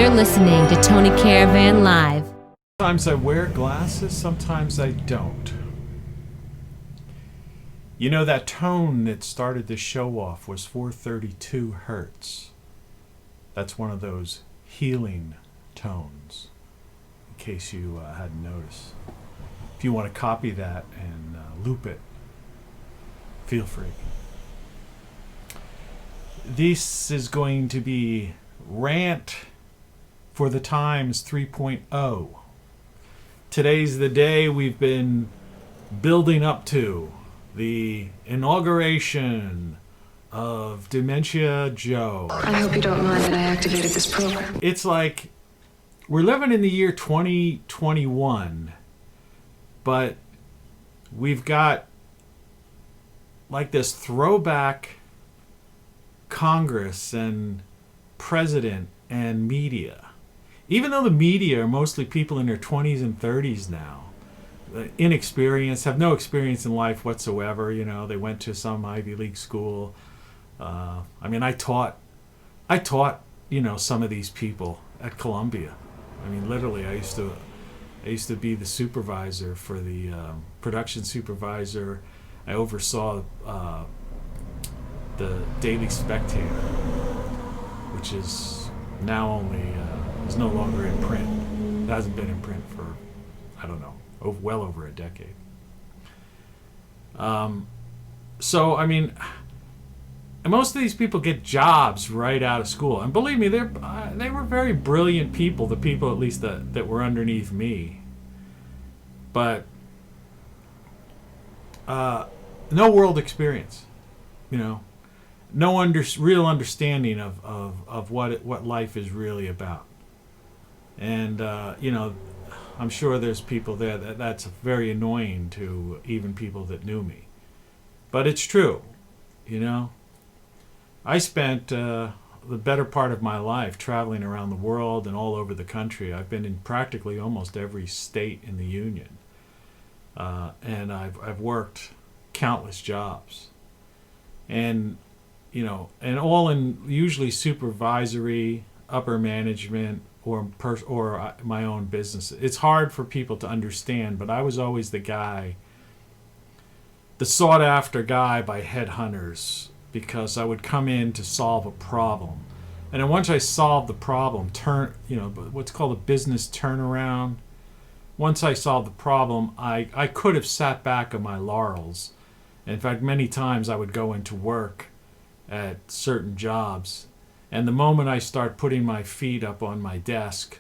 You're listening to Tony Caravan Live. Sometimes I wear glasses, sometimes I don't. You know, that tone that started the show off was 432 hertz. That's one of those healing tones, in case you hadn't noticed. If you want to copy that and loop it, feel free. This is going to be Rant for the Times 3.0. Today's the day we've been building up to, the inauguration of Dementia Joe. I hope you don't mind that I activated this program. It's like we're living in the year 2021, but we've got like this throwback Congress and president and media. Even though the media are mostly people in their 20s and 30s now, inexperienced, have no experience in life whatsoever. You know, they went to some Ivy League school. I taught, you know, some of these people at Columbia. I mean, literally, I used to be the supervisor for the production supervisor. I oversaw the Daily Spectator, which is now only is no longer in print. It hasn't been in print for, I don't know, well over a decade. So, I mean, most of these people get jobs right out of school. And believe me, they were very brilliant people, the people at least that were underneath me. But no world experience, you know. No real understanding of what life is really about. And, you know, I'm sure there's people there that's very annoying to even people that knew me. But it's true, you know. I spent the better part of my life traveling around the world and all over the country. I've been in practically almost every state in the Union. And I've worked countless jobs. And, you know, and all in usually supervisory, upper management, or my own business. It's hard for people to understand, but I was always the sought after guy by headhunters, because I would come in to solve a problem. And then once I solved the problem, what's called a business turnaround. Once I solved the problem, I could have sat back on my laurels. In fact, many times I would go into work at certain jobs, and the moment I start putting my feet up on my desk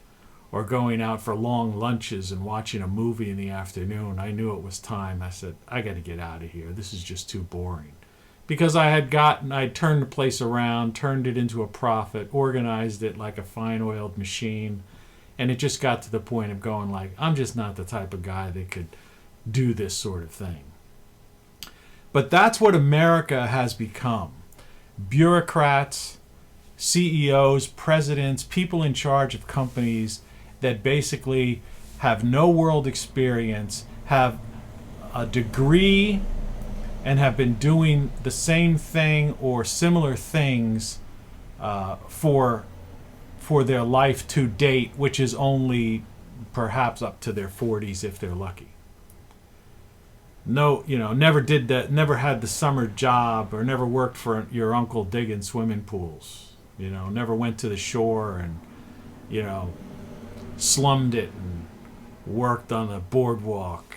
or going out for long lunches and watching a movie in the afternoon, I knew it was time. I said, I got to get out of here. This is just too boring. Because I'd turned the place around, turned it into a profit, organized it like a fine-oiled machine, and it just got to the point of going like, I'm just not the type of guy that could do this sort of thing. But that's what America has become. Bureaucrats, CEOs, presidents, people in charge of companies that basically have no world experience, have a degree, and have been doing the same thing or similar things for their life to date, which is only perhaps up to their 40s if they're lucky. No, you know, never did that, never had the summer job, or never worked for your uncle digging swimming pools. You know, never went to the shore and, you know, slummed it and worked on the boardwalk,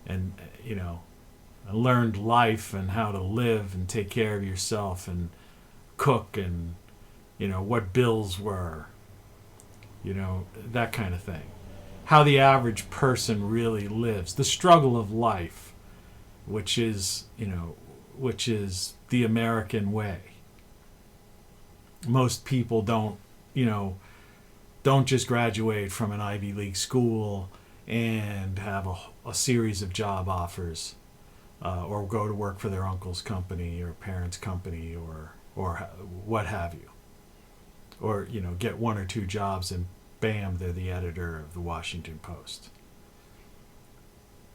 and, you know, learned life and how to live and take care of yourself and cook and, you know, what bills were, you know, that kind of thing. How the average person really lives, the struggle of life, which is the American way. Most people don't just graduate from an Ivy League school and have a series of job offers, or go to work for their uncle's company or parents' company or what have you, or, you know, get one or two jobs and bam, they're the editor of the Washington Post.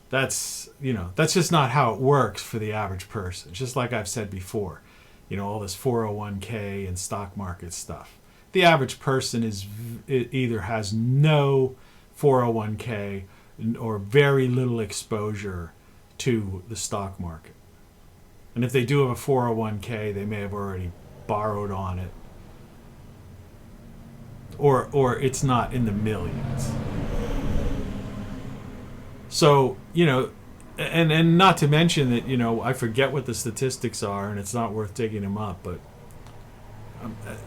That's just not how it works for the average person. Just like I've said before, you know, all this 401k and stock market stuff. the average person either has no 401k or very little exposure to the stock market. And if they do have a 401k, they may have already borrowed on it. Or it's not in the millions. So, and not to mention that, I forget what the statistics are, and it's not worth digging them up, but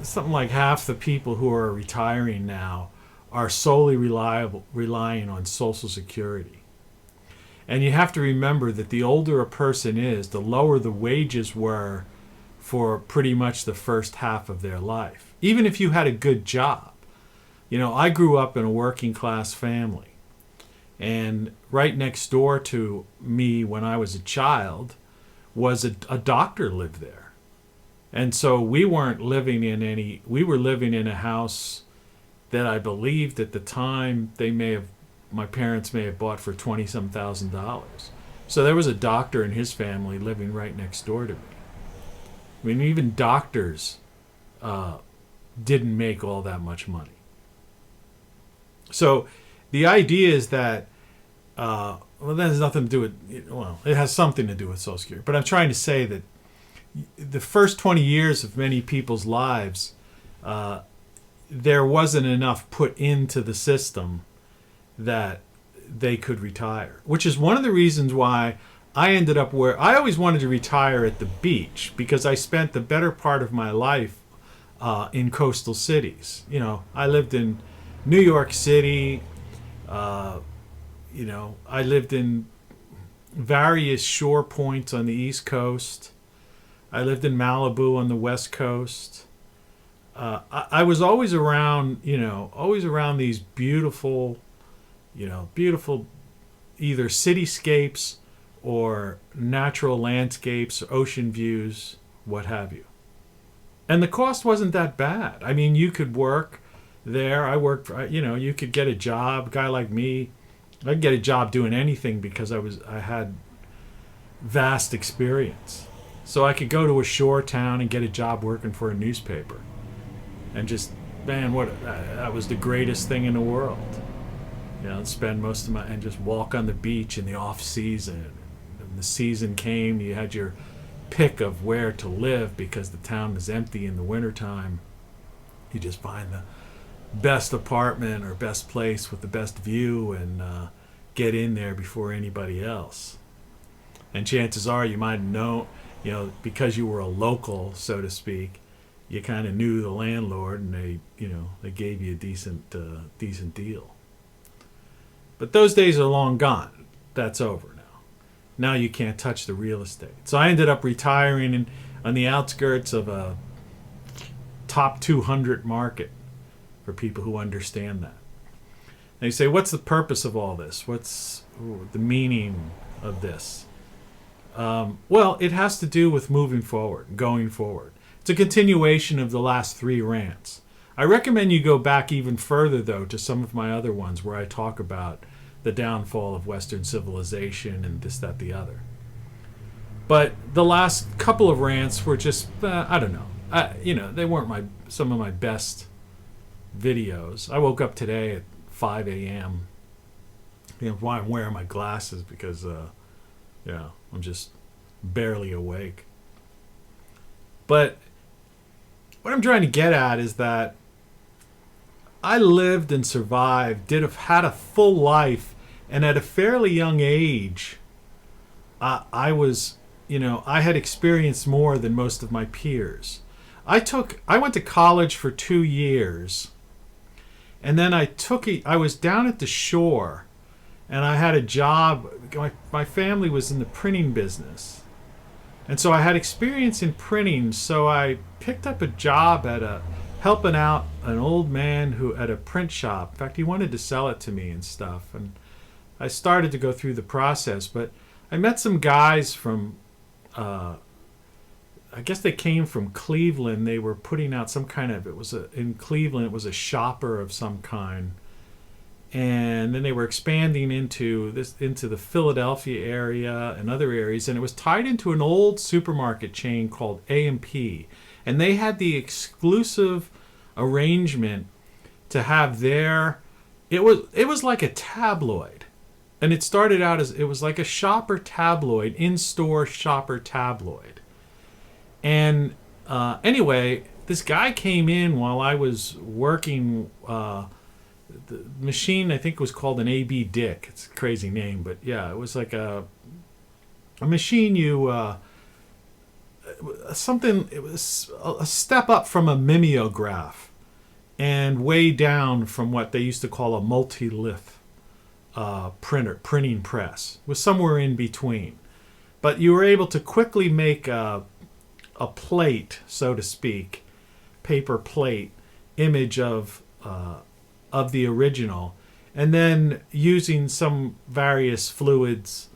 something like half the people who are retiring now are solely relying on Social Security. And you have to remember that the older a person is, the lower the wages were for pretty much the first half of their life. Even if you had a good job. I grew up in a working class family. And right next door to me when I was a child was a doctor lived there. And so we were living in a house that I believed at the time my parents may have bought for $20-some thousand. So there was a doctor and his family living right next door to me. I mean, even doctors didn't make all that much money. So the idea is that, that has nothing to do with, it has something to do with Social Security. But I'm trying to say that the first 20 years of many people's lives, there wasn't enough put into the system that they could retire, which is one of the reasons why I ended up where I always wanted to retire at the beach, because I spent the better part of my life in coastal cities. I lived in New York City. I lived in various shore points on the East Coast. I lived in Malibu on the West Coast. I was always around these beautiful either cityscapes or natural landscapes, ocean views, what have you. And the cost wasn't that bad. I mean, you could work there. I worked for, you could get a job. A guy like me, I could get a job doing anything because I had vast experience. So I could go to a shore town and get a job working for a newspaper. And just, man, that was the greatest thing in the world. Spend most of and just walk on the beach in the off season. When the season came, you had your pick of where to live because the town is empty in the wintertime. You just find the best apartment or best place with the best view and get in there before anybody else. And chances are you might know, because you were a local, so to speak, you kind of knew the landlord and they gave you a decent deal. But those days are long gone. That's over now. Now you can't touch the real estate. So I ended up retiring on the outskirts of a top 200 market for people who understand that. And you say, what's the purpose of all this? What's the meaning of this? Well, it has to do with moving forward, going forward. It's a continuation of the last 3 rants. I recommend you go back even further, though, to some of my other ones where I talk about the downfall of Western civilization and this, that, the other. But the last couple of rants were just, I don't know. They weren't some of my best videos. I woke up today at 5 a.m. Why I'm wearing my glasses because, I'm just barely awake. But what I'm trying to get at is that I lived and survived, had a full life, and at a fairly young age, I had experienced more than most of my peers. I went to college for 2 years, and then I was down at the shore, and I had a job. My family was in the printing business. And so I had experience in printing, so I picked up a job helping out an old man who at a print shop. In fact, he wanted to sell it to me and stuff. And I started to go through the process, but I met some guys from, I guess they came from Cleveland. They were putting out some kind of, in Cleveland, it was a shopper of some kind. And then they were expanding into the Philadelphia area and other areas, and it was tied into an old supermarket chain called A&P, and they had the exclusive arrangement to have their, it was like a tabloid. And it started out as, it was like a shopper tabloid, in-store shopper tabloid. And anyway, this guy came in while I was working, the machine I think was called an AB Dick. It's a crazy name, but yeah, it was like a machine it was a step up from a mimeograph and way down from what they used to call a multi-lith printing press. It was somewhere in between. But you were able to quickly make a plate, so to speak, paper plate image of the original, and then using some various fluids,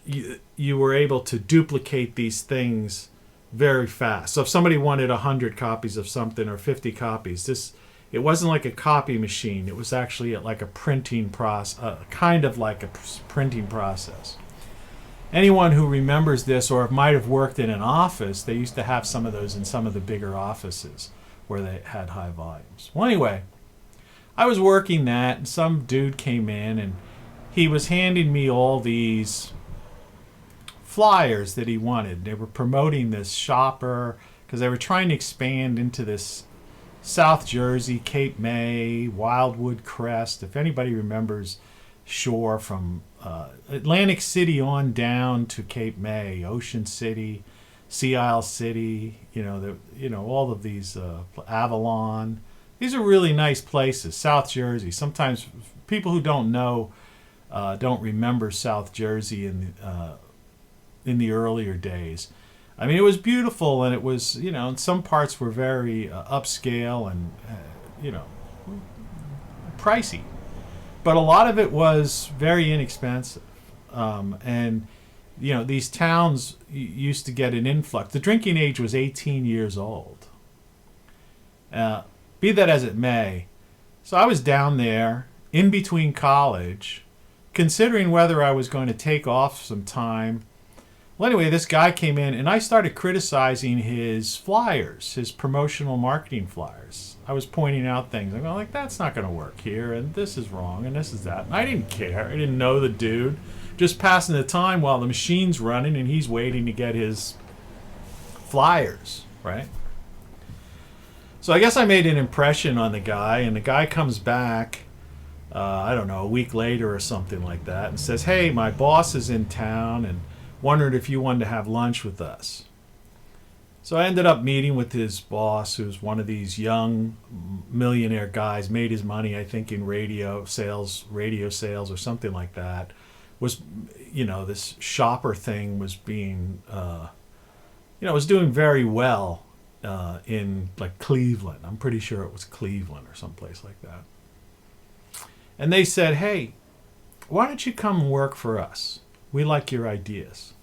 you were able to duplicate these things very fast. So if somebody wanted 100 copies of something or 50 copies, it wasn't like a copy machine. It was actually like a printing process, kind of like a printing process. Anyone who remembers this or might have worked in an office, they used to have some of those in some of the bigger offices where they had high volumes. Well, anyway, I was working that, and some dude came in, and he was handing me all these flyers that he wanted. They were promoting this shopper because they were trying to expand into this South Jersey, Cape May, Wildwood Crest. If anybody remembers shore from Atlantic City on down to Cape May, Ocean City, Sea Isle City, all of these, Avalon. These are really nice places. South Jersey. Sometimes people who don't know, don't remember South Jersey in the earlier days. I mean, it was beautiful, and it was, and some parts were very upscale and, pricey. But a lot of it was very inexpensive. And, these towns used to get an influx. The drinking age was 18 years old. Be that as it may. So I was down there in between college, considering whether I was going to take off some time. Well, anyway, this guy came in, and I started criticizing his flyers, his promotional marketing flyers. I was pointing out things. I'm like, that's not going to work here, and this is wrong, and this is that. And I didn't care. I didn't know the dude. Just passing the time while the machine's running, and he's waiting to get his flyers, right? So I guess I made an impression on the guy, and the guy comes back, I don't know, a week later or something like that, and says, hey, my boss is in town, and wondered if you wanted to have lunch with us. So I ended up meeting with his boss, who's one of these young millionaire guys, made his money, I think, in radio sales or something like that. Was, this shopper thing was being, was doing very well in like Cleveland. I'm pretty sure it was Cleveland or someplace like that. And they said, hey, why don't you come work for us? We like your ideas.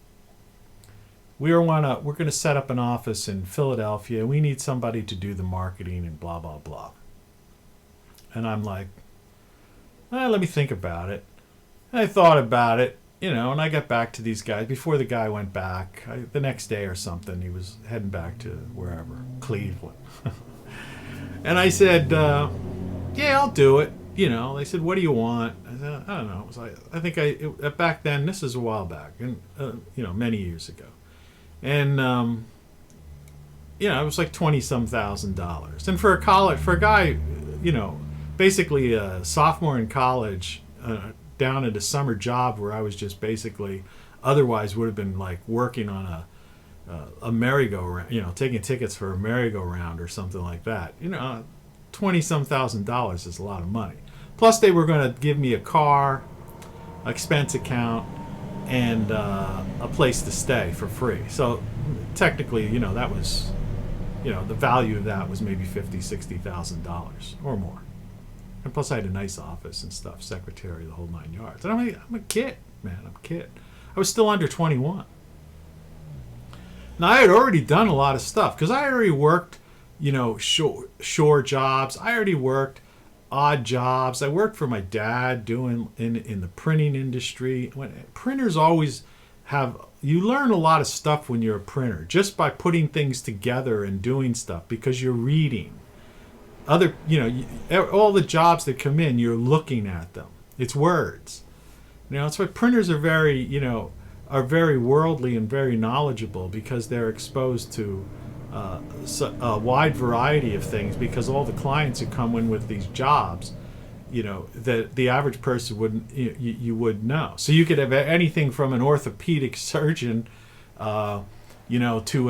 We're going to set up an office in Philadelphia. We need somebody to do the marketing and blah, blah, blah. And I'm like, let me think about it. And I thought about it, and I got back to these guys. Before the guy went back, the next day or something, he was heading back to wherever, Cleveland. And I said, yeah, I'll do it. They said, what do you want? I said, I don't know. It was like, I think back then, this is a while back, and many years ago. And, it was like $20-some thousand. And for a guy, basically a sophomore in college, down at a summer job where I was just basically, otherwise would have been like working on a merry-go-round, taking tickets for a merry-go-round or something like that. $20-some thousand is a lot of money. Plus, they were going to give me a car, expense account, and a place to stay for free. So technically, that was, the value of that was maybe $50,000-$60,000 or more. And plus, I had a nice office and stuff, secretary, the whole 9 yards. And I'm a kid, man. I'm a kid. I was still under 21. Now, I had already done a lot of stuff because I already worked, shore jobs. I already worked odd jobs. I worked for my dad doing in the printing industry. When printers always you learn a lot of stuff when you're a printer just by putting things together and doing stuff because you're reading. All the jobs that come in, you're looking at them. It's words. That's why printers are very worldly and very knowledgeable because they're exposed to a wide variety of things because all the clients who come in with these jobs, that the average person wouldn't, you would know. So you could have anything from an orthopedic surgeon, to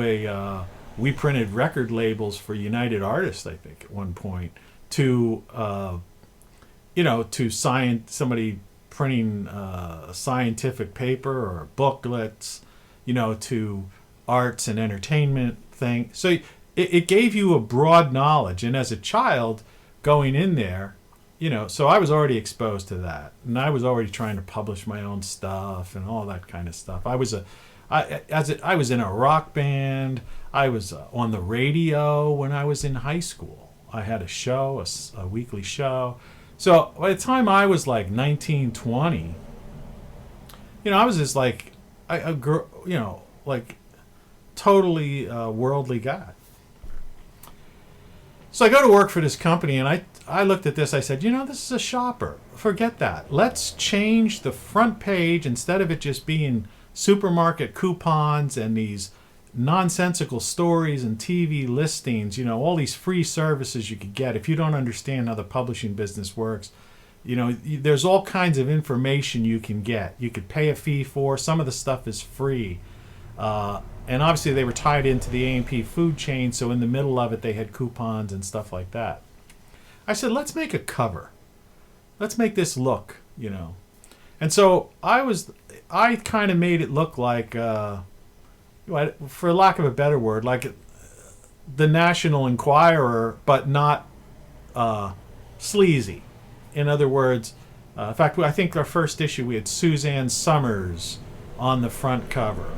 a we printed record labels for United Artists, I think, at one point, to somebody printing scientific paper or booklets, to arts and entertainment thing. So it gave you a broad knowledge. And as a child going in there, so I was already exposed to that. And I was already trying to publish my own stuff and all that kind of stuff. I was in a rock band. I was on the radio when I was in high school. I had a show, a weekly show. So by the time I was like 19, 20, I was just like a girl, like totally worldly guy. So I go to work for this company, and I looked at this. I said, this is a shopper. Forget that. Let's change the front page instead of it just being supermarket coupons and these nonsensical stories and TV listings, all these free services you could get. If you don't understand how the publishing business works, there's all kinds of information you can get. You could pay a fee for. Some of the stuff is free. And obviously they were tied into the A&P food chain, so in the middle of it they had coupons and stuff like that. I said, let's make a cover. Let's make this look, And so I kind of made it look like, for lack of a better word, like the National Enquirer, but not sleazy. In other words, in fact, I think our first issue we had Suzanne Summers on the front cover.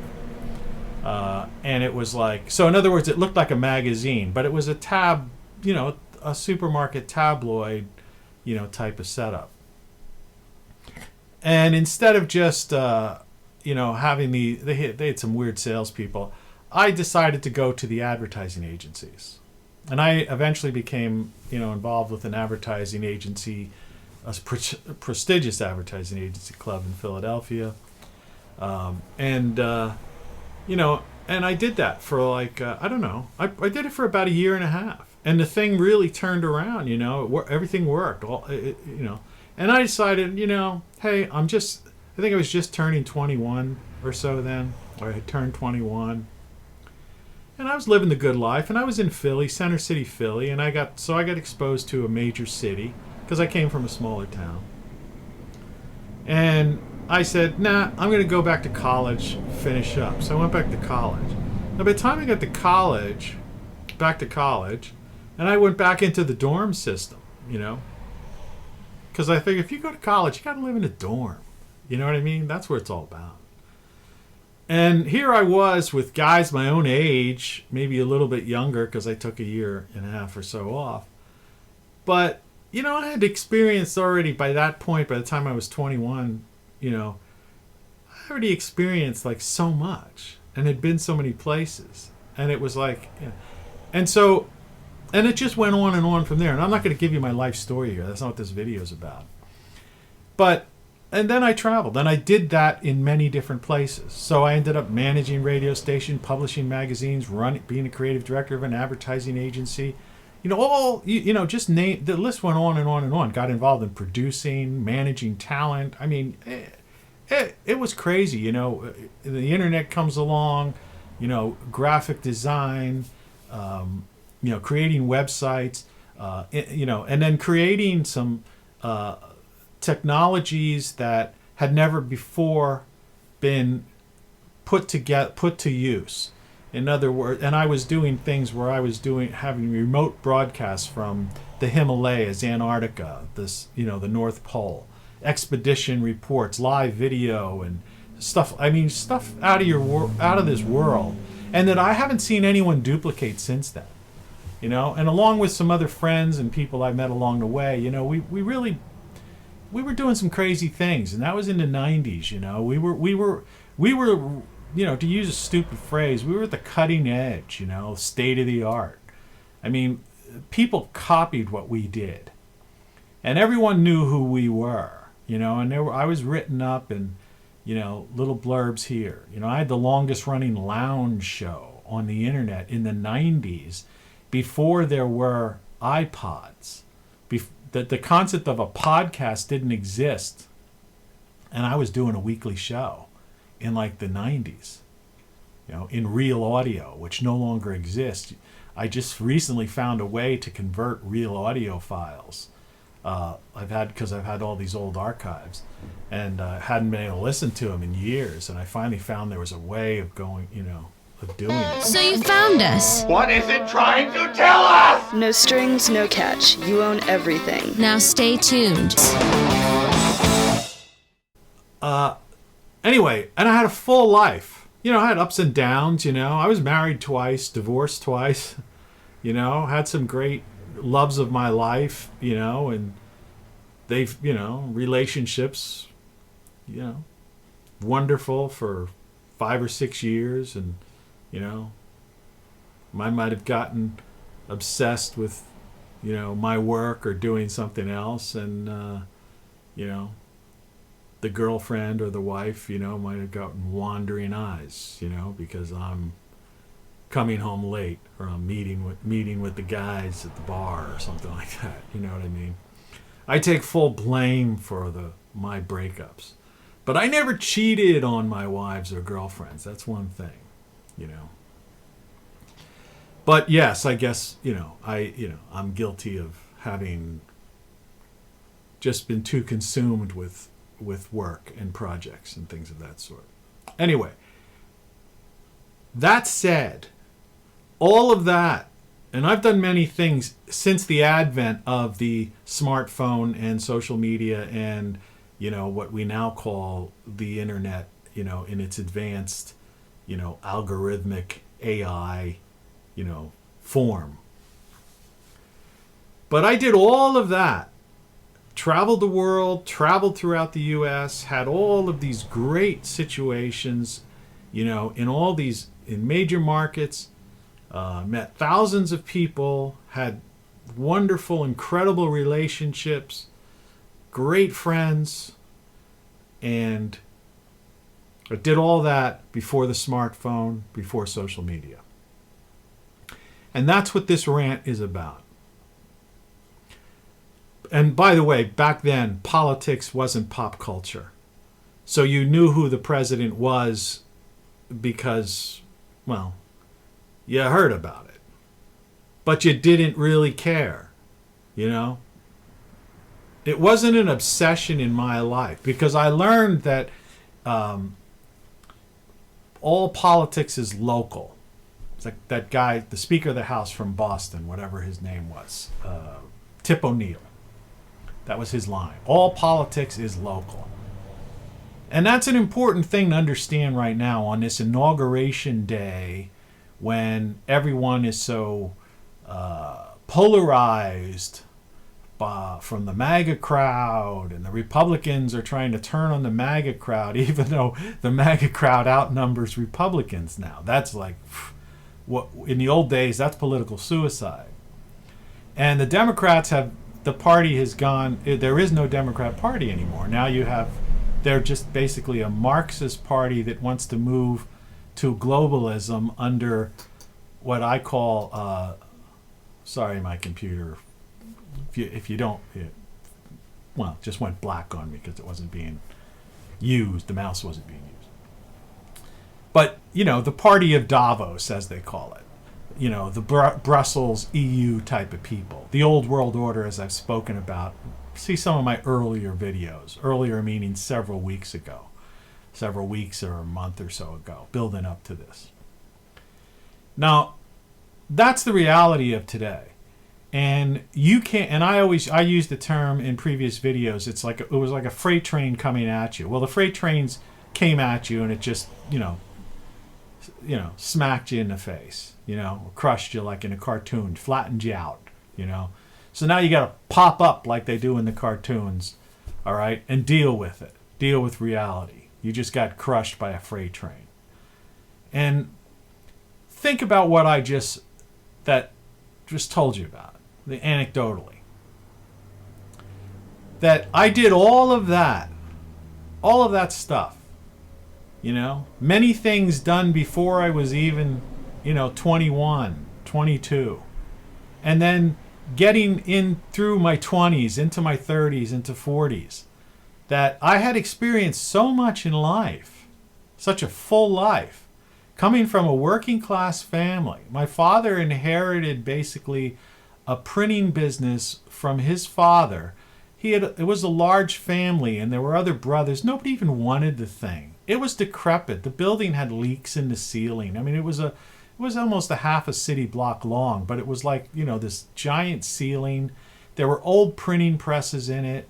And it was like, so in other words, it looked like a magazine, but it was a a supermarket tabloid, type of setup. And instead of just, having they had some weird salespeople, I decided to go to the advertising agencies. And I eventually became, involved with an advertising agency, a prestigious advertising agency club in Philadelphia. And I did that for like, I don't know, I did it for about a year and a half. And the thing really turned around, everything worked, And I decided, hey, I think I was just turning 21 or so then, or I had turned 21. And I was living the good life, and I was in Philly, Center City, Philly, and I got exposed to a major city because I came from a smaller town. And I said, nah, I'm going to go back to college, finish up. So I went back to college. Now, by the time I got to college, and I went back into the dorm system, because I figured if you go to college, you got to live in a dorm. You know what I mean? That's what it's all about. And here I was with guys my own age, maybe a little bit younger because I took a year and a half or so off. But, I had experienced already by that point, by the time I was 21, I already experienced like so much and had been so many places. And it was like, and it just went on and on from there. And I'm not going to give you my life story here. That's not what this video is about. And then I traveled, and I did that in many different places. So I ended up managing radio station, publishing magazines, being a creative director of an advertising agency. Just name, the list went on and on and on. Got involved in producing, managing talent. I mean, it was crazy. The internet comes along, graphic design, creating websites, and then creating some technologies that had never before been put to use. In other words, and I was doing things where I was having remote broadcasts from the Himalayas, Antarctica, the North Pole, expedition reports, live video, and stuff. I mean, stuff out of this world, and that I haven't seen anyone duplicate since then. And along with some other friends and people I met along the way, we were doing some crazy things, and that was in the 90s. we were, to use a stupid phrase, we were at the cutting edge, state of the art. I mean, people copied what we did. And everyone knew who we were, and I was written up in, little blurbs here. I had the longest running lounge show on the internet in the 90s before there were iPods. The concept of a podcast didn't exist. And I was doing a weekly show in like the 90s, in real audio, which no longer exists. I just recently found a way to convert real audio files. Because I've had all these old archives, and hadn't been able to listen to them in years. And I finally found there was a way of going, of doing it. So you found us. What is it trying to tell us? No strings, no catch. You own everything. Now stay tuned. Anyway, and I had a full life. I had ups and downs, I was married twice, divorced twice, had some great loves of my life, and they've, relationships, wonderful for 5 or 6 years. And, I might have gotten obsessed with, my work or doing something else. And, the girlfriend or the wife, might have gotten wandering eyes, because I'm coming home late, or I'm meeting with the guys at the bar or something like that. You know what I mean? I take full blame for my breakups, but I never cheated on my wives or girlfriends. That's one thing, But yes, I guess I'm guilty of having just been too consumed with work and projects and things of that sort. Anyway, that said, all of that, and I've done many things since the advent of the smartphone and social media and, what we now call the internet, in its advanced, algorithmic AI, form. But I did all of that, traveled the world, traveled throughout the U.S., had all of these great situations, in major markets, met thousands of people, had wonderful, incredible relationships, great friends, and I did all that before the smartphone, before social media. And that's what this rant is about. And by the way, back then, politics wasn't pop culture. So you knew who the president was because, well, you heard about it. But you didn't really care, It wasn't an obsession in my life because I learned that all politics is local. It's like that guy, the Speaker of the House from Boston, whatever his name was, Tip O'Neill. That was his line. All politics is local. And that's an important thing to understand right now on this inauguration day when everyone is so polarized from the MAGA crowd, and the Republicans are trying to turn on the MAGA crowd, even though the MAGA crowd outnumbers Republicans now. That's like, what in the old days, that's political suicide. And the Democrats the party has gone, there is no Democrat Party anymore. Now they're just basically a Marxist party that wants to move to globalism under what I call, sorry, my computer, if you don't, it just went black on me because it wasn't being used, the mouse wasn't being used. But, the party of Davos, as they call it. The Brussels EU type of people. The old world order, as I've spoken about. See some of my earlier videos. Earlier meaning several weeks ago. Several weeks or a month or so ago. Building up to this. Now, that's the reality of today. And you can't, and I use the term in previous videos, it was like a freight train coming at you. Well, the freight trains came at you and it just, smacked you in the face, crushed you like in a cartoon, flattened you out, So now you got to pop up like they do in the cartoons, all right, and deal with it. Deal with reality. You just got crushed by a freight train. And think about what I just told you about, anecdotally. That I did all of that stuff, many things done before I was even, 21, 22. And then getting in through my 20s, into my 30s, into 40s, that I had experienced so much in life, such a full life, coming from a working class family. My father inherited basically a printing business from his father. It was a large family, and there were other brothers. Nobody even wanted the thing. It was decrepit. The building had leaks in the ceiling. I mean, it was almost a half a city block long, but it was like, this giant ceiling. There were old printing presses in it.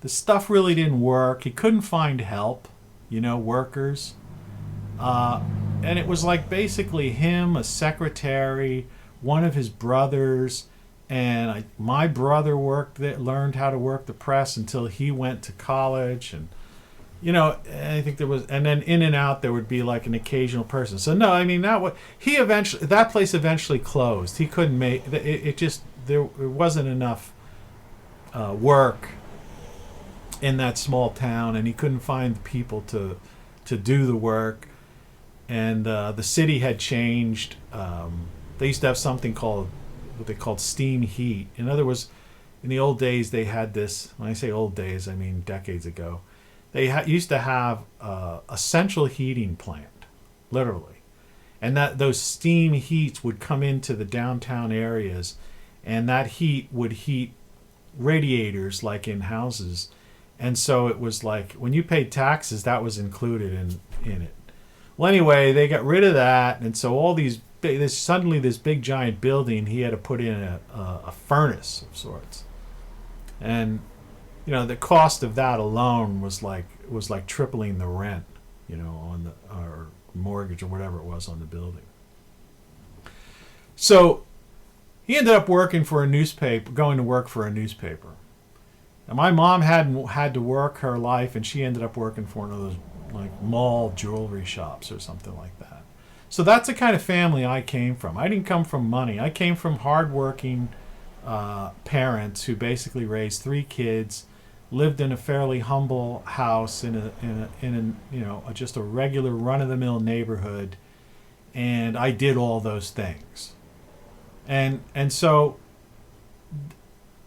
The stuff really didn't work. He couldn't find help, workers. And it was like basically him, a secretary, one of his brothers, and my brother learned how to work the press until he went to college, and I think and then in and out there would be like an occasional person. So no, I mean that place eventually closed. He couldn't make it. There wasn't enough work in that small town, and he couldn't find the people to do the work. And the city had changed. They used to have something called what they called steam heat. In other words, in the old days they had this. When I say old days, I mean decades ago. They used to have a central heating plant, literally, and those steam heats would come into the downtown areas, and that heat would heat radiators like in houses. And so it was like when you paid taxes, that was included in it. Well, anyway, they got rid of that, and so all suddenly this big giant building, he had to put in a furnace of sorts, and the cost of that alone was like tripling the rent, on or mortgage or whatever it was on the building. So he ended up going to work for a newspaper. And my mom had to work her life, and she ended up working for one of those like mall jewelry shops or something like that. So that's the kind of family I came from. I didn't come from money. I came from hardworking parents who basically raised 3 kids, lived in a fairly humble house in a just a regular run-of-the-mill neighborhood, and I did all those things. And so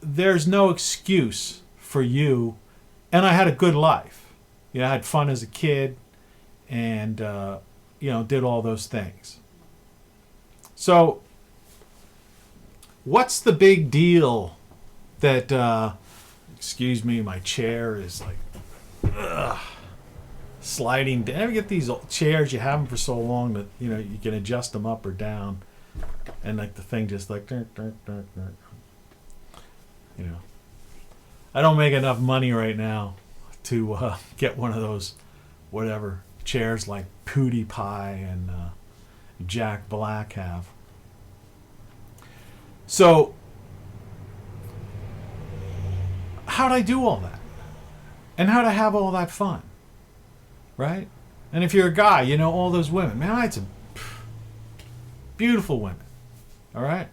there's no excuse for you. And I had a good life. I had fun as a kid, and did all those things. So what's the big deal that excuse me, my chair is like sliding down. Ever get these chairs, you have them for so long that you can adjust them up or down, and like the thing just like I don't make enough money right now to get one of those whatever chairs like PewDiePie and Jack Black have. So how'd I do all that? And how'd I have all that fun? Right? And if you're a guy, all those women. Man, I had some beautiful women. All right?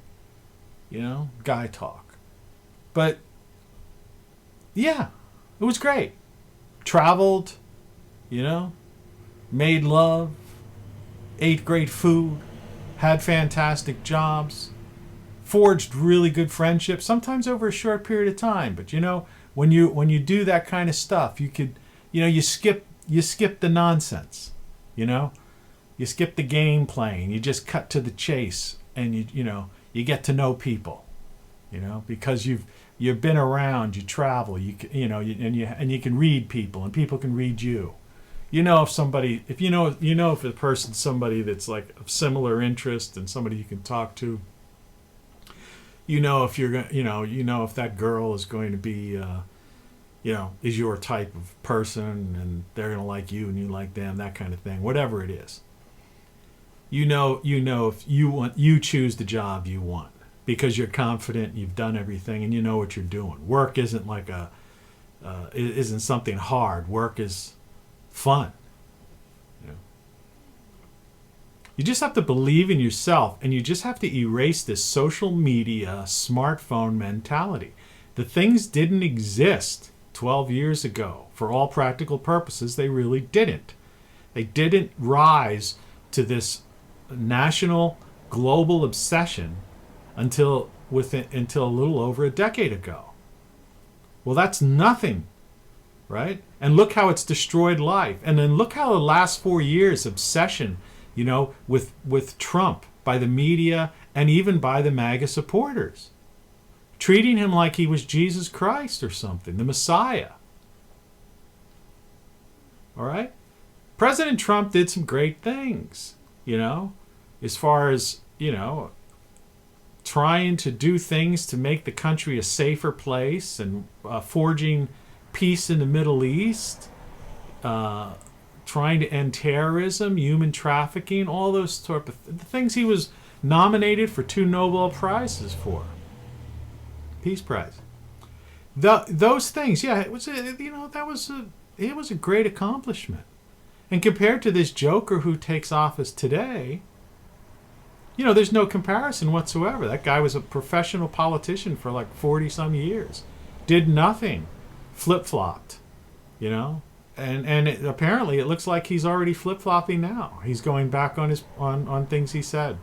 Guy talk. But, yeah, it was great. Traveled, made love, ate great food, had fantastic jobs, forged really good friendships, sometimes over a short period of time. But when you do that kind of stuff, you could, you skip the nonsense, you skip the game playing, you just cut to the chase, and you get to know people, because you've been around, you travel, and you can read people, and people can read you. If a person's somebody that's like of similar interest and somebody you can talk to. If you're going, if that girl is going to be, is your type of person, and they're going to like you and you like them, that kind of thing. Whatever it is, if you choose the job you want because you're confident, you've done everything, and you know what you're doing. Work isn't like isn't something hard. Work is fun. You just have to believe in yourself, and you just have to erase this social media, smartphone mentality. The things didn't exist 12 years ago. For all practical purposes, they really didn't. They didn't rise to this national, global obsession until a little over a decade ago. Well, that's nothing, right? And look how it's destroyed life. And then look how the last 4 years obsession, with Trump by the media and even by the MAGA supporters, treating him like he was Jesus Christ or something, the Messiah. All right? President Trump did some great things, as far as, trying to do things to make the country a safer place and forging peace in the Middle East, trying to end terrorism, human trafficking, all those sort of things he was nominated for 2 Nobel Prizes for. Peace Prize. Those things, yeah, it was a great accomplishment. And compared to this joker who takes office today, there's no comparison whatsoever. That guy was a professional politician for like 40 some years. Did nothing. Flip-flopped, And apparently it looks like he's already flip-flopping now. He's going back on things he said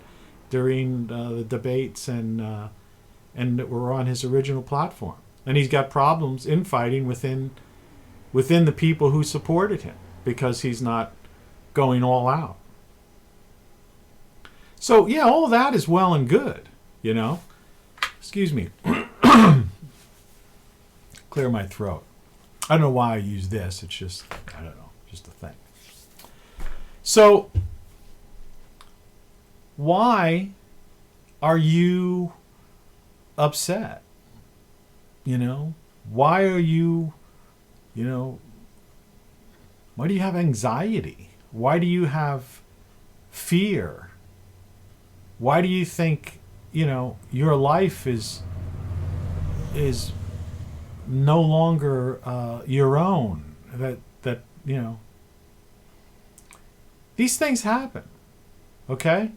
during the debates and that were on his original platform. And he's got problems infighting within the people who supported him because he's not going all out. So, yeah, all of that is well and good, Excuse me. Clear my throat. I don't know why I use this. It's just, I don't know, just a thing. So, why are you upset? Why are you, why do you have anxiety? Why do you have fear? Why do you think, your life is no longer your own? That these things happen, okay?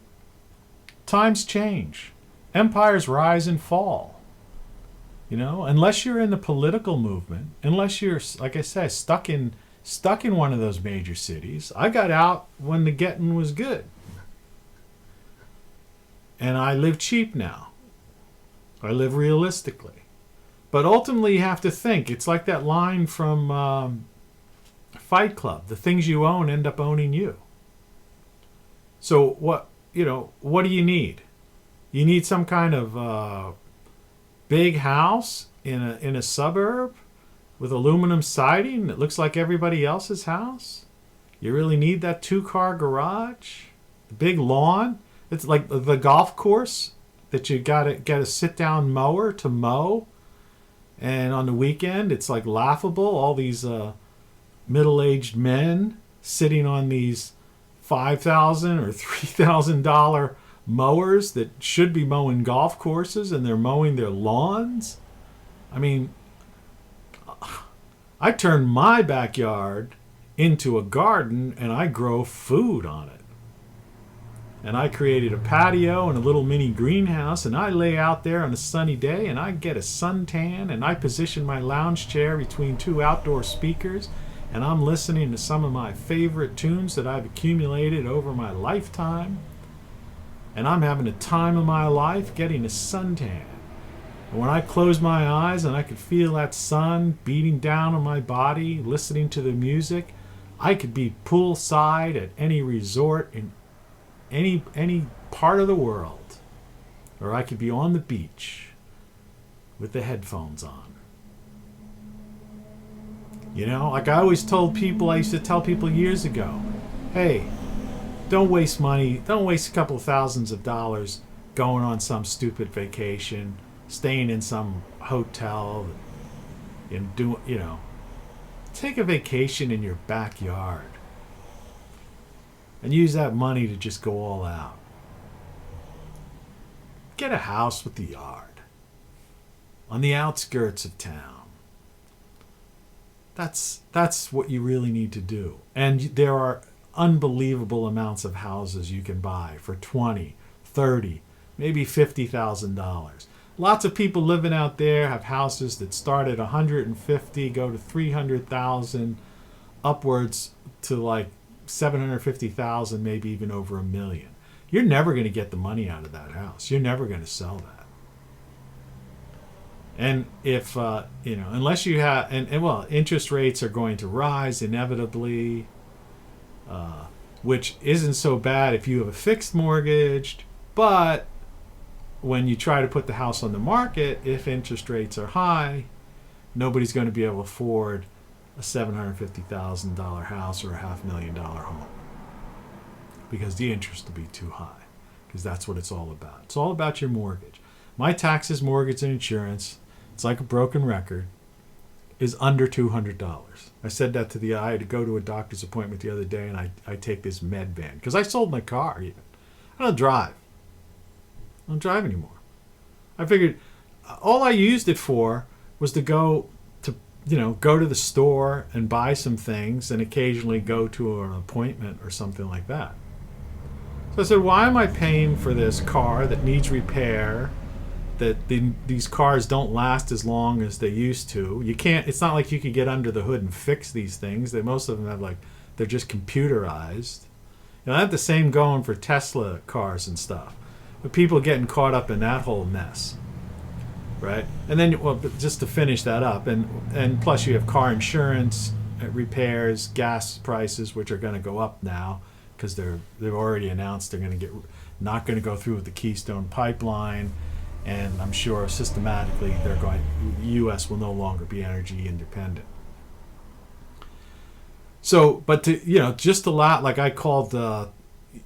Times change. Empires rise and fall. Unless you're in the political movement, unless you're, like I said, stuck in one of those major cities. I got out when the getting was good. And I live cheap now. I live realistically. But ultimately you have to think. It's like that line from Fight Club. The things you own end up owning you. So what do you need? You need some kind of big house in a suburb with aluminum siding that looks like everybody else's house? You really need that 2-car garage? The big lawn? It's like the golf course that you gotta get a sit-down mower to mow. And on the weekend, it's like laughable. All these middle-aged men sitting on these $5,000 or $3,000 mowers that should be mowing golf courses, and they're mowing their lawns. I mean, I turned my backyard into a garden, and I grow food on it. And I created a patio and a little mini greenhouse, and I lay out there on a sunny day, and I get a suntan, and I position my lounge chair between 2 outdoor speakers, and I'm listening to some of my favorite tunes that I've accumulated over my lifetime. And I'm having a time of my life getting a suntan. And when I close my eyes and I could feel that sun beating down on my body, listening to the music, I could be poolside at any resort in any part of the world. Or I could be on the beach with the headphones on. Like I used to tell people years ago, hey, don't waste money. Don't waste a couple of thousands of dollars going on some stupid vacation, staying in some hotel, and take a vacation in your backyard and use that money to just go all out. Get a house with the yard on the outskirts of town. That's what you really need to do. And there are unbelievable amounts of houses you can buy for $20, $30, maybe $50,000. Lots of people living out there have houses that start at 150, go to 300,000, upwards to like 750,000, maybe even over $1 million. You're never going to get the money out of that house. You're never going to sell that. And if unless you have, well, interest rates are going to rise inevitably, which isn't so bad if you have a fixed mortgage, but when you try to put the house on the market, if interest rates are high, nobody's going to be able to afford a $750,000 house or a $500,000 home because the interest will be too high, because that's what it's all about. It's all about your mortgage. My taxes, mortgage, and insurance, it's like a broken record, is under $200. I said that I had to go to a doctor's appointment the other day, and I take this med van because I sold my car even. I don't drive. I don't drive anymore. I figured all I used it for was to go to the store and buy some things and occasionally go to an appointment or something like that. So I said, why am I paying for this car that needs repair, that these cars don't last as long as they used to? You can't, it's not like you could get under the hood and fix these things. Most of them have they're just computerized. I have the same going for Tesla cars and stuff. But people getting caught up in that whole mess, right? And then, well, just to finish that up, and plus you have car insurance, repairs, gas prices, which are going to go up now because they've already announced they're going to not going to go through with the Keystone Pipeline, and I'm sure systematically the U.S. will no longer be energy independent. So, but just a lot, like I called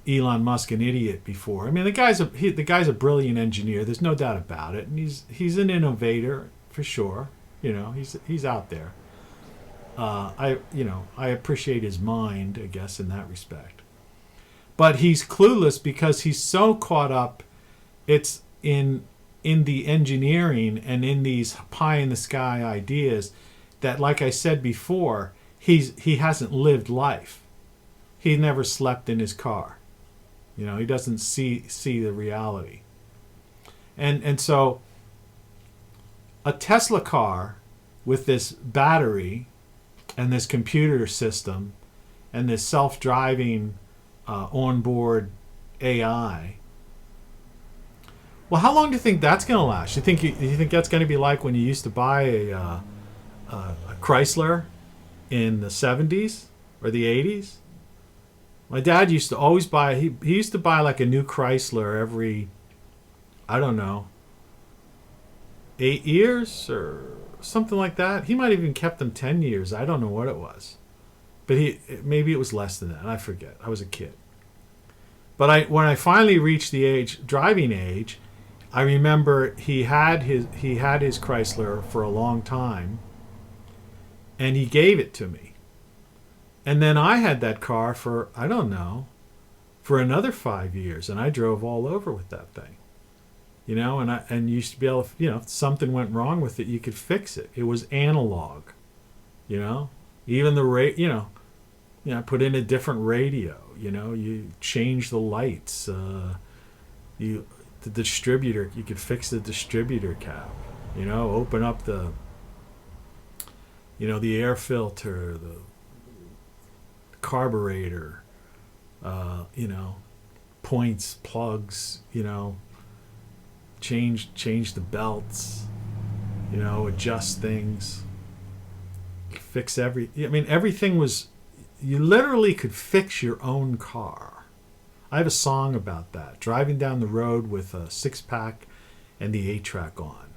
Elon Musk an idiot before. I mean, the guy's a brilliant engineer. There's no doubt about it, and he's an innovator for sure. He's out there. I appreciate his mind, I guess, in that respect. But he's clueless because he's so caught up. It's in the engineering and in these pie in the sky ideas that, like I said before, he hasn't lived life. He never slept in his car. He doesn't see the reality. And so a Tesla car with this battery and this computer system and this self-driving onboard AI, well, how long do you think that's going to last? You think that's going to be like when you used to buy a Chrysler in the 70s or the 80s? My dad used to always buy, he used to buy like a new Chrysler every, I don't know, 8 years or something like that. He might have even kept them 10 years. I don't know what it was. But maybe it was less than that. I forget. I was a kid. But when I finally reached the driving age, I remember he had his Chrysler for a long time, and he gave it to me. And then I had that car for, I don't know, for another 5 years, and I drove all over with that thing. And you used to be able to, if something went wrong with it, you could fix it. It was analog, even the put in a different radio, you change the lights, the distributor, you could fix the distributor cap, open up the air filter, the carburetor, points, plugs, change the belts, adjust things, fix everything was, you literally could fix your own car. I have a song about that, driving down the road with a 6-pack and the 8-track on.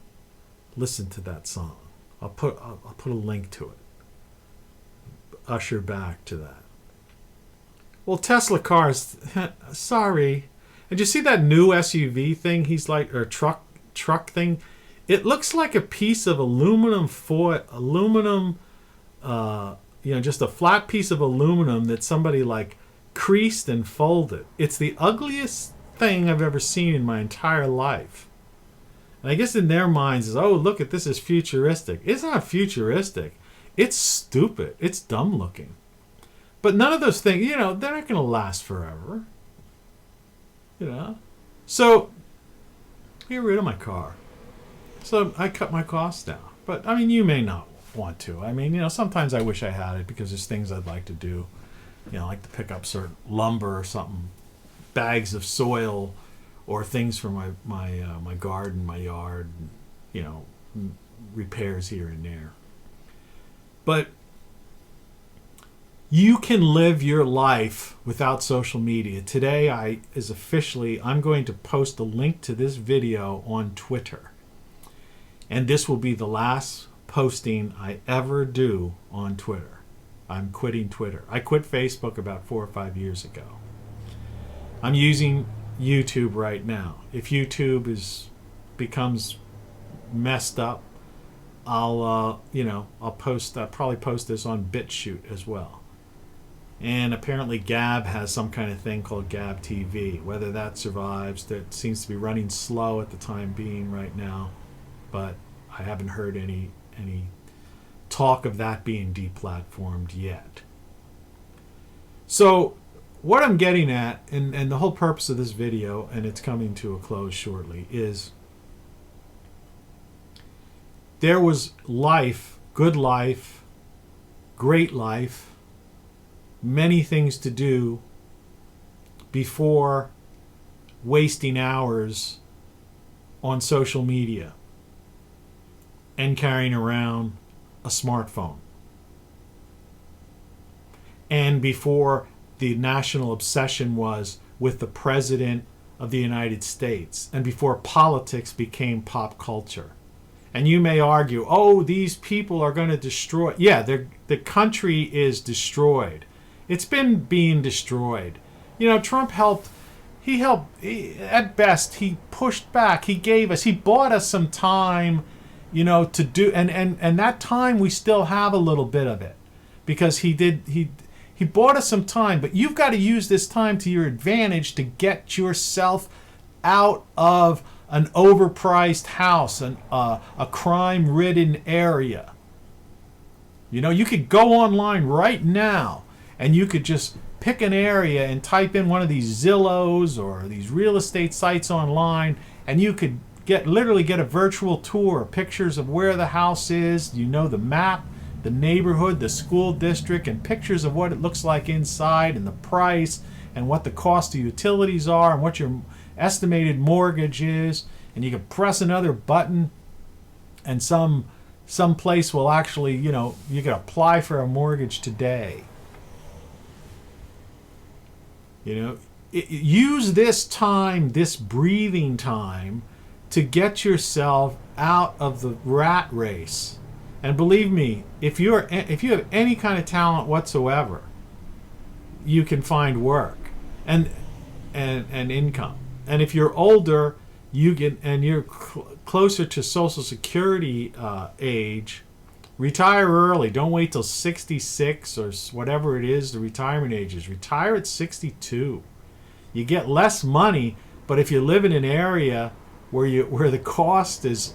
Listen to that song. I'll put a link to it. Usher back to that. Well, Tesla cars, sorry. And you see that new SUV thing or truck thing? It looks like a piece of aluminum just a flat piece of aluminum that somebody creased and folded. It's the ugliest thing I've ever seen in my entire life. And I guess in their minds is, oh, look at this is futuristic. It's not futuristic. It's stupid. It's dumb looking. But none of those things, they're not going to last forever. So, get rid of my car. So I cut my costs down. But, you may not want to. Sometimes I wish I had it because there's things I'd like to do. Like to pick up certain lumber or something, bags of soil, or things for my garden, my yard, repairs here and there. But you can live your life without social media. Today I'm going to post a link to this video on Twitter. And this will be the last posting I ever do on Twitter. I'm quitting Twitter. I quit Facebook about 4 or 5 years ago. I'm using YouTube right now. If YouTube becomes messed up, I'll probably post this on BitChute as well. And apparently Gab has some kind of thing called Gab TV. Whether that survives, that seems to be running slow at the time being right now. But I haven't heard any talk of that being deplatformed yet. So what I'm getting at, and the whole purpose of this video, and it's coming to a close shortly, is there was life, good life, great life, many things to do before wasting hours on social media and carrying around a smartphone. And before the national obsession was with the President of the United States, and before politics became pop culture. And you may argue, oh, these people are going to destroy. Yeah, the country is destroyed. It's been being destroyed. Trump helped. At best, he pushed back. He bought us some time, to do, and that time we still have a little bit of it, because he bought us some time. But you've got to use this time to your advantage to get yourself out of an overpriced house, a crime-ridden area. You could go online right now, and you could just pick an area and type in one of these Zillows or these real estate sites online, and you could literally get a virtual tour, pictures of where the house is, the map, the neighborhood, the school district, and pictures of what it looks like inside, and the price, and what the cost of utilities are, and what your estimated mortgage is. And you can press another button, and some place will actually, you can apply for a mortgage today. Use this time, this breathing time, to get yourself out of the rat race. And believe me, if you have any kind of talent whatsoever, you can find work and income. And if you're older, you're closer to Social Security age, retire early. Don't wait till 66 or whatever it is the retirement age is. Retire at 62. You get less money, but if you live in an area where the cost is,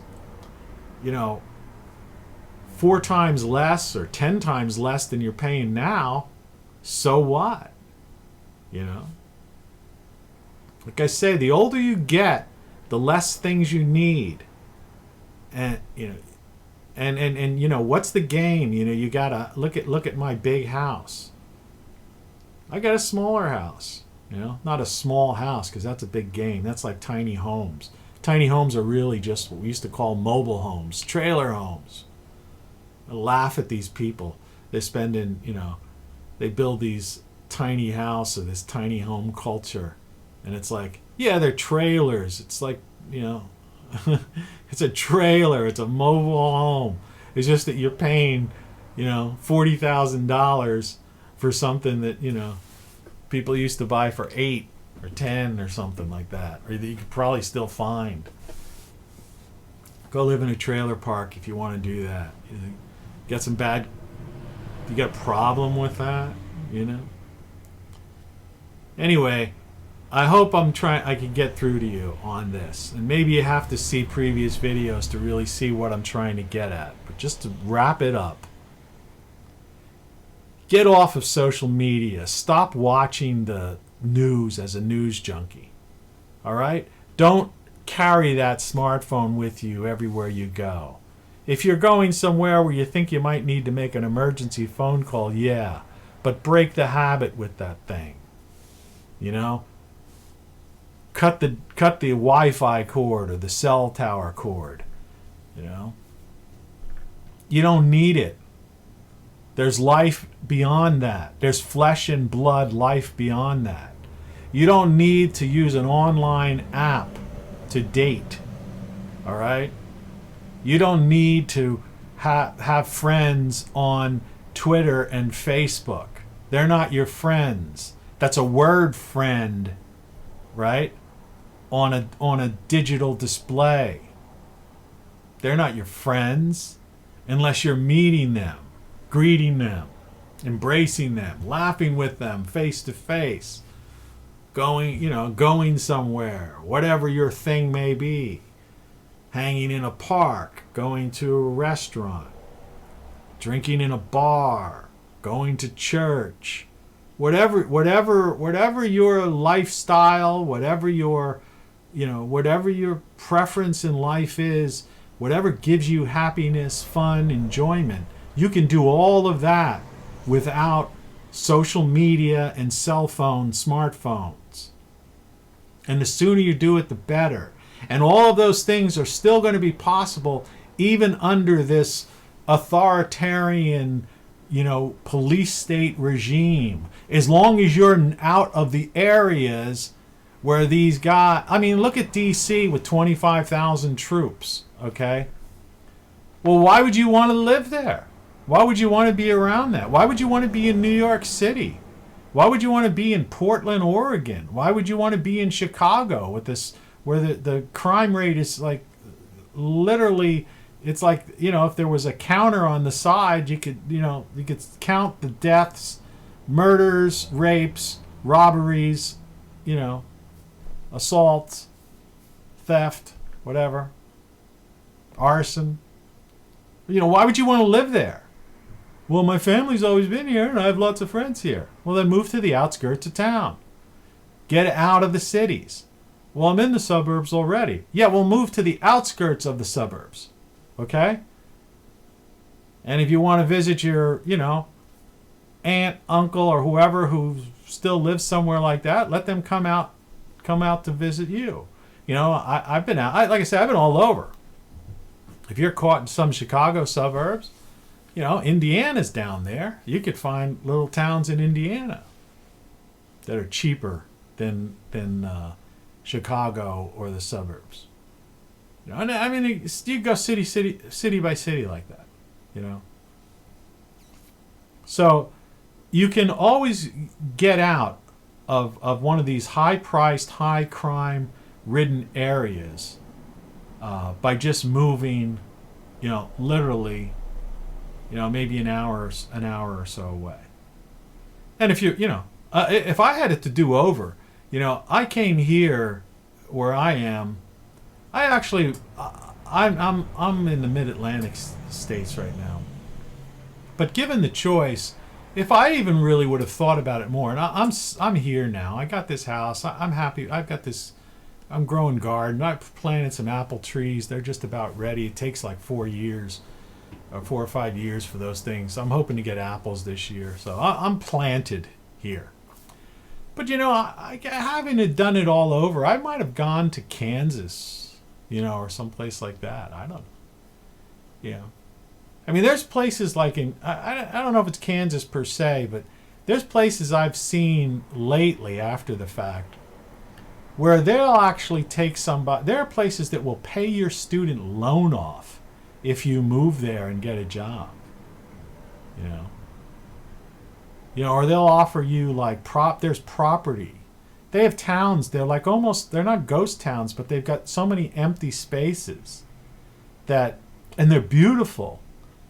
4 times less or 10 times less than you're paying now, so what? Like I say, the older you get, the less things you need. And what's the game? You gotta look at my big house. I got a smaller house. Not a small house, because that's a big game. That's like tiny homes. Tiny homes are really just what we used to call mobile homes, trailer homes. I laugh at these people. They're spending, they build these tiny houses, this tiny home culture. And it's like, yeah, they're trailers. It's like, it's a trailer. It's a mobile home. It's just that you're paying, $40,000 for something that, people used to buy for 8 or 10 or something like that. Or that you could probably still find. Go live in a trailer park if you want to do that. You got a problem with that, Anyway, I hope I can get through to you on this. And maybe you have to see previous videos to really see what I'm trying to get at. But just to wrap it up, Get off of social media. Stop watching the news as a news junkie. All right? Don't carry that smartphone with you everywhere you go. If you're going somewhere where you think you might need to make an emergency phone call, yeah, but break the habit with that thing. You know? Cut the Wi-Fi cord or the cell tower cord. You know? You don't need it. There's life beyond that. There's flesh and blood life beyond that. You don't need to use an online app to date. All right? You don't need to have friends on Twitter and Facebook. They're not your friends. That's a word, friend, right? On a digital display. They're not your friends unless you're meeting them, greeting them, embracing them, laughing with them face to face, going somewhere, whatever your thing may be. Hanging in a park, going to a restaurant, drinking in a bar, going to church, whatever your lifestyle, whatever your preference in life is, whatever gives you happiness, fun, enjoyment, you can do all of that without social media and cell phones, smartphones. And the sooner you do it, the better. And all of those things are still going to be possible even under this authoritarian, police state regime. As long as you're out of the areas where these guys... I mean, look at D.C. with 25,000 troops, okay? Well, why would you want to live there? Why would you want to be around that? Why would you want to be in New York City? Why would you want to be in Portland, Oregon? Why would you want to be in Chicago with this... where the crime rate is like literally, it's like, if there was a counter on the side, you could count the deaths, murders, rapes, robberies, assaults, theft, whatever, arson. Why would you want to live there? Well, my family's always been here and I have lots of friends here. Well, then move to the outskirts of town. Get out of the cities. Well, I'm in the suburbs already. Yeah, we'll move to the outskirts of the suburbs. Okay? And if you want to visit your, aunt, uncle, or whoever who still lives somewhere like that, let them come out to visit you. I've been out. Like I said, I've been all over. If you're caught in some Chicago suburbs, Indiana's down there. You could find little towns in Indiana that are cheaper than Chicago or the suburbs. I mean, you go city by city like that, So you can always get out of one of these high-priced, high-crime-ridden areas by just moving, literally, maybe an hour or so away. And if if I had it to do over, I came here where I am. I'm in the mid-Atlantic states right now. But given the choice, if I even really would have thought about it more, and I'm here now. I got this house. I'm happy. I'm growing garden. I've planted some apple trees. They're just about ready. It takes like 4 years, or 4 or 5 years for those things. I'm hoping to get apples this year. So I'm planted here. But, I having done it all over, I might have gone to Kansas, or someplace like that. I don't know. I mean, there's places like I don't know if it's Kansas per se, but there's places I've seen lately after the fact where they'll actually take somebody. There are places that will pay your student loan off if you move there and get a job. Or they'll offer you there's property. They have towns, they're not ghost towns, but they've got so many empty spaces and they're beautiful.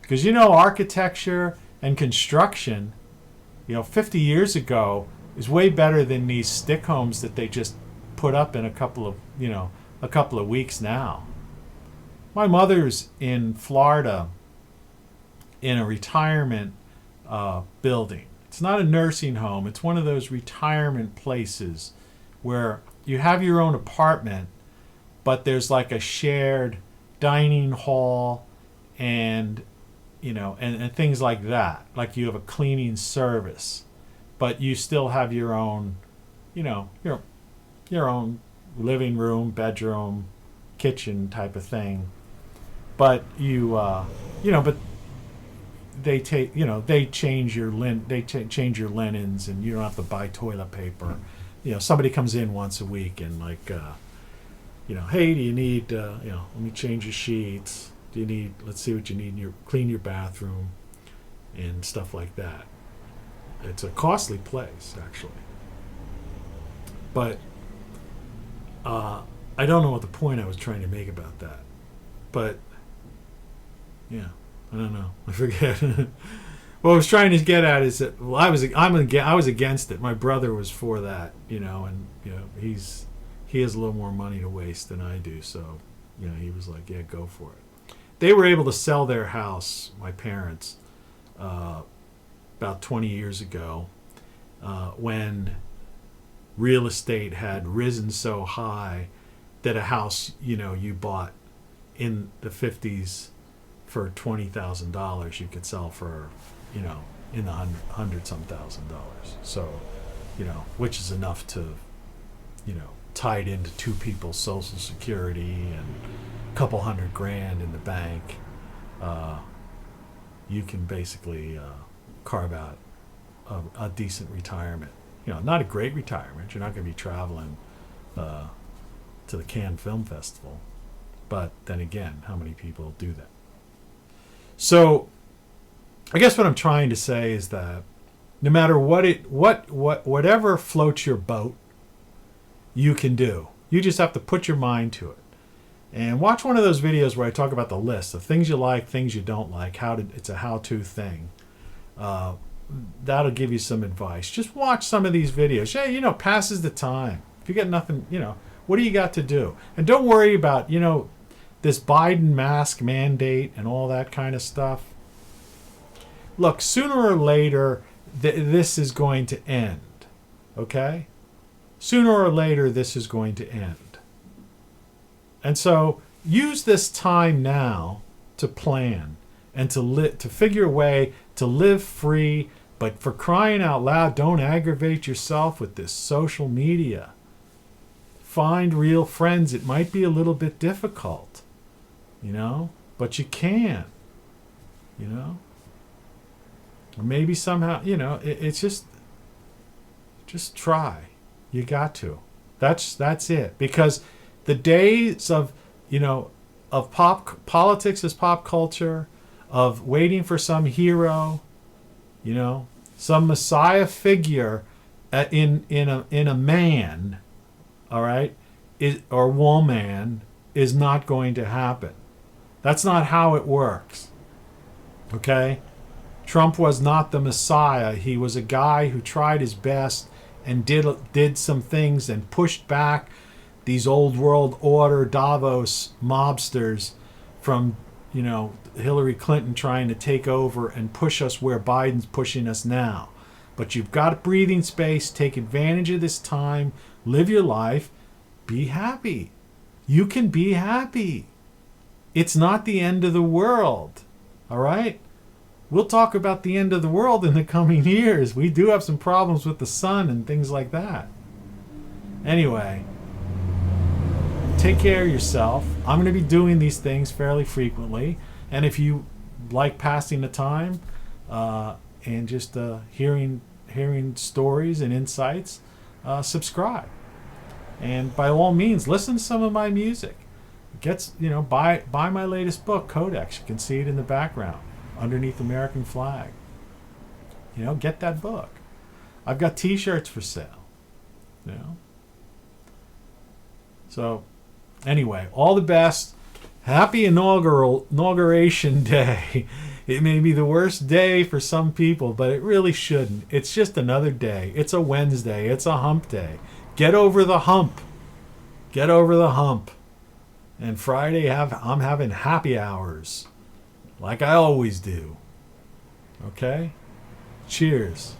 Because architecture and construction, 50 years ago is way better than these stick homes that they just put up in a couple of weeks now. My mother's in Florida in a retirement building. It's not a nursing home. It's one of those retirement places where you have your own apartment, but there's like a shared dining hall and and things like that. Like you have a cleaning service, but you still have your own, your own living room, bedroom, kitchen type of thing. But but they take, they change your change your linens, and you don't have to buy toilet paper. Somebody comes in once a week and like, hey, do you need, let me change your sheets. Do you need? Let's see what you need. Clean your bathroom, and stuff like that. It's a costly place, actually. But I don't know what the point I was trying to make about that. But yeah, I don't know. I forget. What I was trying to get at is that I was against it. My brother was for that, and he has a little more money to waste than I do, so he was like, yeah, go for it. They were able to sell their house, my parents, about 20 years ago, when real estate had risen so high that a house you bought in the 50s for $20,000 you could sell for in the hundred-some thousand dollars. So which is enough to tied into two people's Social Security and a couple $100,000 in the bank. You can basically carve out a decent retirement. Not a great retirement. You're not going to be traveling to the Cannes Film Festival, but then again, how many people do that? So I guess what I'm trying to say is that no matter whatever floats your boat, you can do. You just have to put your mind to it. And watch one of those videos where I talk about the list of things you like, things you don't like, it's a how-to thing. That'll give you some advice. Just watch some of these videos. Yeah, passes the time. If you got nothing, what do you got to do? And don't worry about, this Biden mask mandate and all that kind of stuff. Look, sooner or later, this is going to end. Okay? Sooner or later, this is going to end. And so use this time now to plan and to figure a way to live free. But for crying out loud, don't aggravate yourself with this social media. Find real friends. It might be a little bit difficult, but you can, or maybe somehow, it's just try. You got to. That's it. Because the days of, of politics as pop culture, of waiting for some hero, some messiah figure in a man, all right, or woman, is not going to happen. That's not how it works. Okay? Trump was not the messiah. He was a guy who tried his best and did some things and pushed back these old world order Davos mobsters from, Hillary Clinton trying to take over and push us where Biden's pushing us now. But you've got breathing space. Take advantage of this time. Live your life. Be happy. You can be happy. It's not the end of the world. All right? We'll talk about the end of the world in the coming years. We do have some problems with the sun and things like that. Anyway, take care of yourself. I'm going to be doing these things fairly frequently. And if you like passing the time and just hearing stories and insights, subscribe. And by all means, listen to some of my music. Buy my latest book, Codex. You can see it in the background underneath the American flag. Get that book. I've got t-shirts for sale. So anyway, all the best. Happy inauguration day. It may be the worst day for some people, but it really shouldn't. It's just another day. It's a Wednesday. It's a hump day. Get over the hump. Get over the hump. And Friday, I'm having happy hours, like I always do. Okay? Cheers.